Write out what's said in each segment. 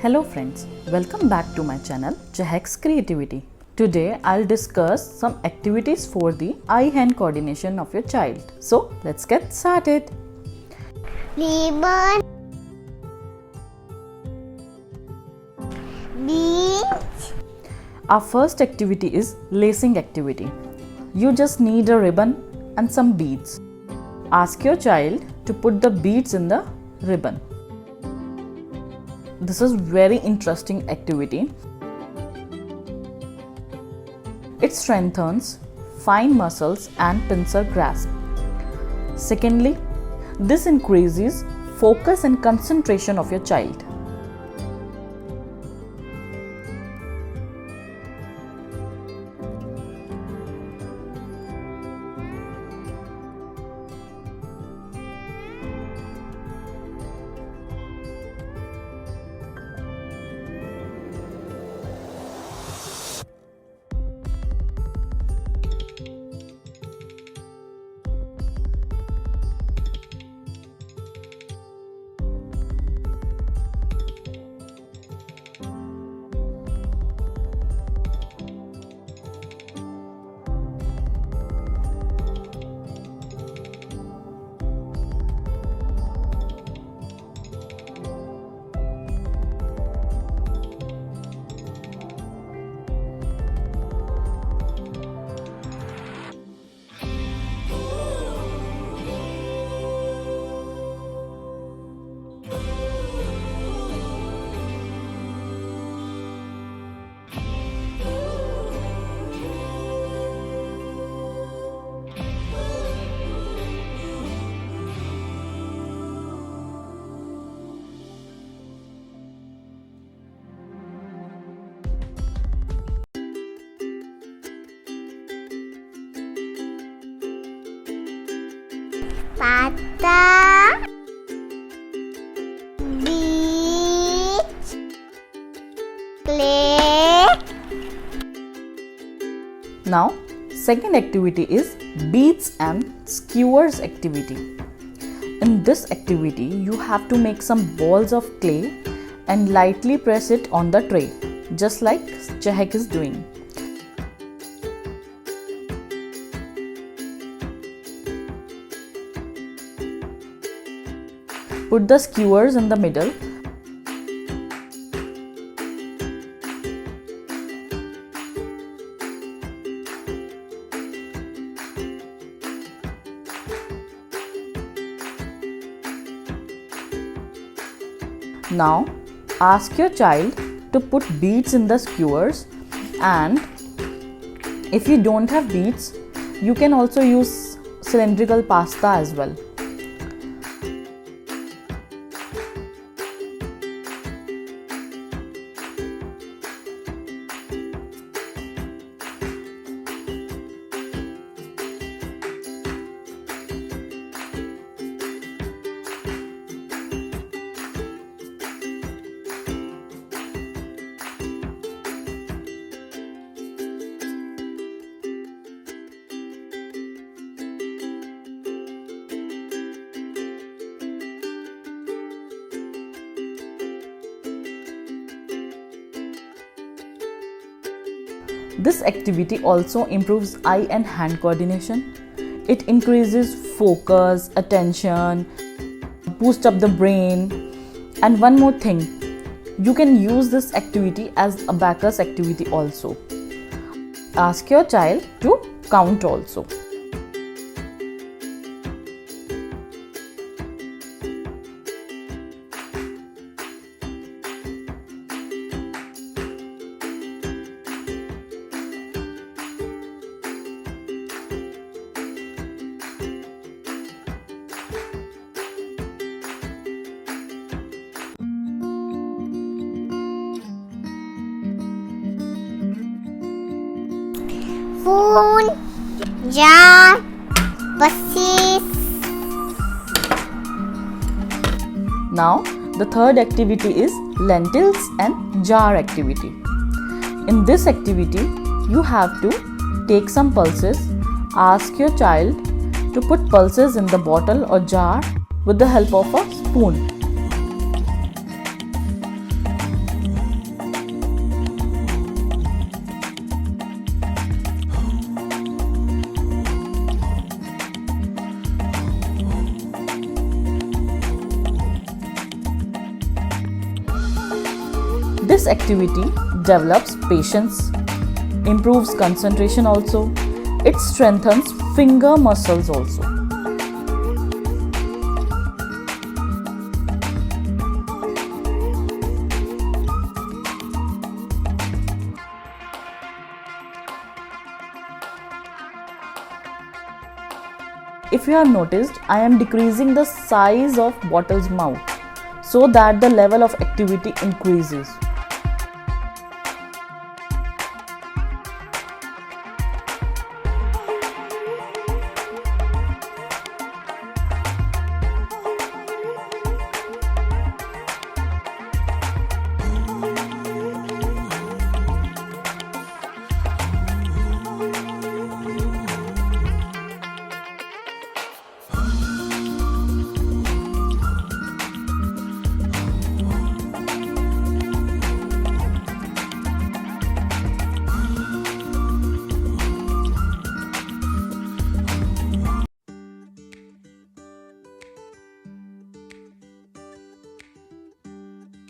Hello friends, welcome back to my channel Chehak's Creativity. Today I'll discuss some activities for the eye-hand coordination of your child. So let's get started. Ribbon, beads. Our first activity is lacing activity. You just need a ribbon and some beads. Ask your child to put the beads in the ribbon. This is very interesting activity. It strengthens fine muscles and pincer grasp. Secondly, this increases focus and concentration of your child. Pata, beach, clay. Now, second activity is beads and skewers activity. In this activity, you have to make some balls of clay and lightly press it on the tray, just like Chehak is doing. Put the skewers in the middle. Now ask your child to put beads in the skewers, and if you don't have beads, you can also use cylindrical pasta as well. This activity also improves eye and hand coordination. It increases focus, attention, boosts up the brain. And one more thing, you can use this activity as a abacus activity also. Ask your child to count also. Spoon, jar, buses. Now the third activity is lentils and jar activity. In this activity, you have to take some pulses. Ask your child to put pulses in the bottle or jar with the help of a spoon. This activity develops patience, improves concentration also. It strengthens finger muscles also. If you have noticed, I am decreasing the size of bottle's mouth so that the level of activity increases.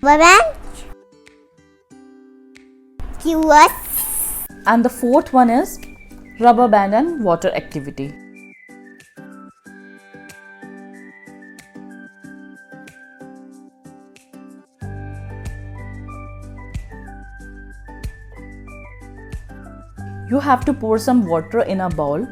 Rubber Cures. And the fourth one is rubber band and water activity. You have to pour some water in a bowl.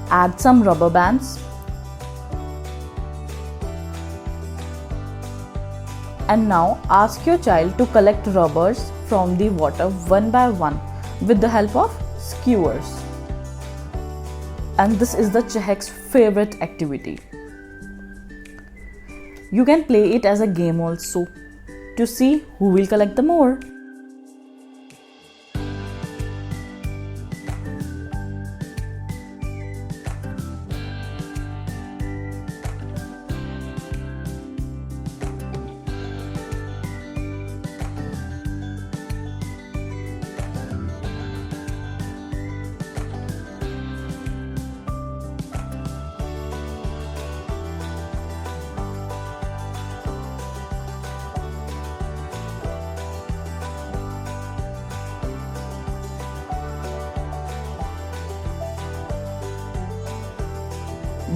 Add some rubber bands. And now ask your child to collect rubbers from the water one by one with the help of skewers. And this is the Chehak's favorite activity. You can play it as a game also to see who will collect the more.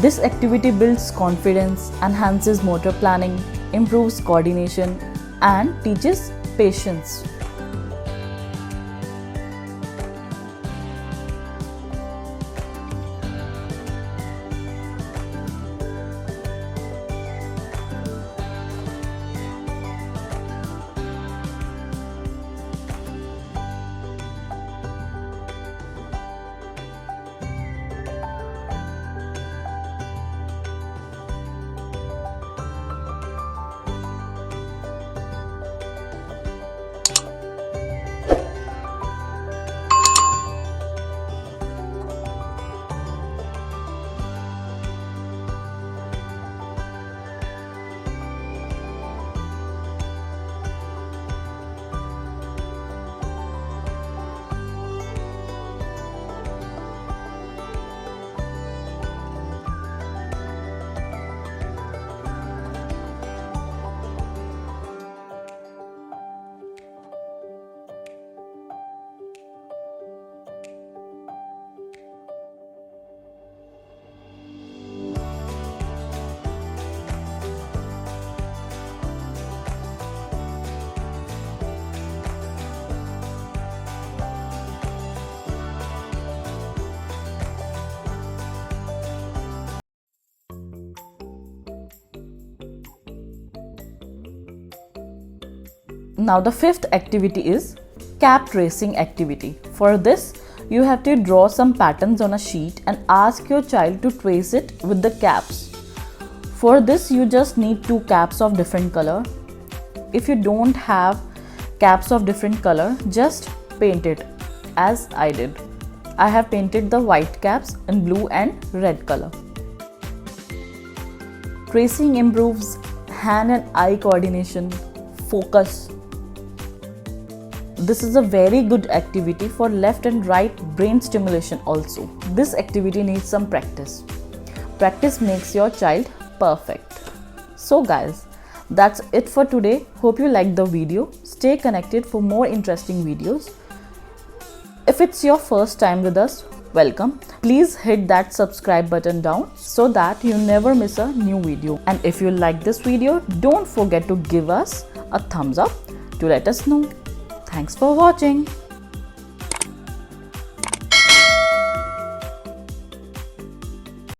This activity builds confidence, enhances motor planning, improves coordination, and teaches patience. Now the fifth activity is cap tracing activity. For this, you have to draw some patterns on a sheet and ask your child to trace it with the caps. For this, you just need two caps of different color. If you don't have caps of different color, just paint it as I did. I have painted the white caps in blue and red color. Tracing improves hand and eye coordination, focus. This is a very good activity for left and right brain stimulation also. This activity needs some practice. Practice makes your child perfect. So guys, that's it for today. Hope you liked the video. Stay connected for more interesting videos. If it's your first time with us, welcome. Please hit that subscribe button down so that you never miss a new video. And if you like this video, don't forget to give us a thumbs up to let us know. Thanks for watching.